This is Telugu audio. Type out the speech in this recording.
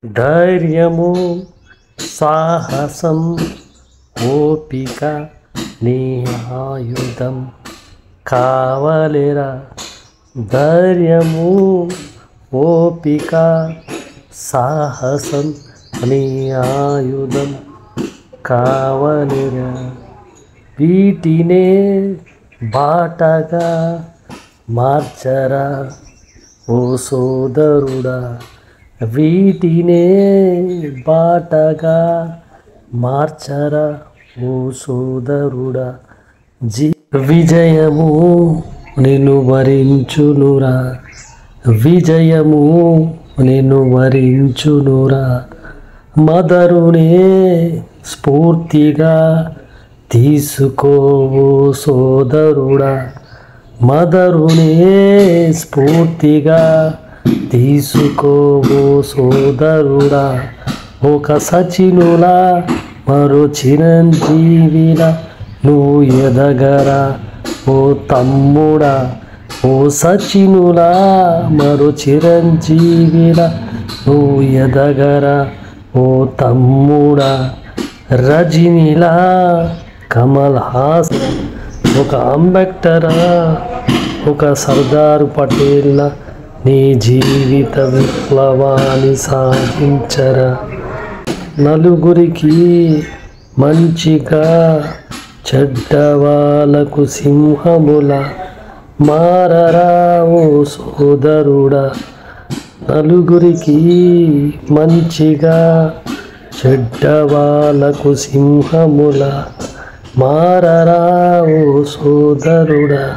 ధైర్యము సాహసం ఓపిక నీ ఆయుధం కావలిరా. ధైర్యము ఓపిక సాహసం నీ ఆయుధం కావలిరా. వీటినే బాటగా మార్చరా ఓ సోదరుడా. వీటినే బాటగా మార్చరా ఓ సోదరుడా. విజయము నిన్ను వరించునురా. విజయము నిన్ను వరించునురా. మదరునే స్ఫూర్తిగా తీసుకోవు సోదరుడా. మదరునే స్ఫూర్తిగా తీసుకోవు సోదరుడా. ఒక సచినులా మరో చిరంజీవిలా నువ్వు ఎదగరా ఓ తమ్ముడా. ఓ సచినులా మరో చిరంజీవిలా నువ్వు ఎదగరా ఓ తమ్ముడా. రజనీలా కమల్ హాసన్ ఒక అంబేద్కరా ఒక సర్దార్ పటేల్లా నీ జీవిత విప్లవాన్ని సాధించరా. నలుగురికి మంచిగా చెడ్డవాళ్ళకు సింహముల మారరా ఓ సోదరుడా. నలుగురికి మంచిగా చెడ్డవాళ్ళకు సింహముల మారరా ఓ సోదరుడా.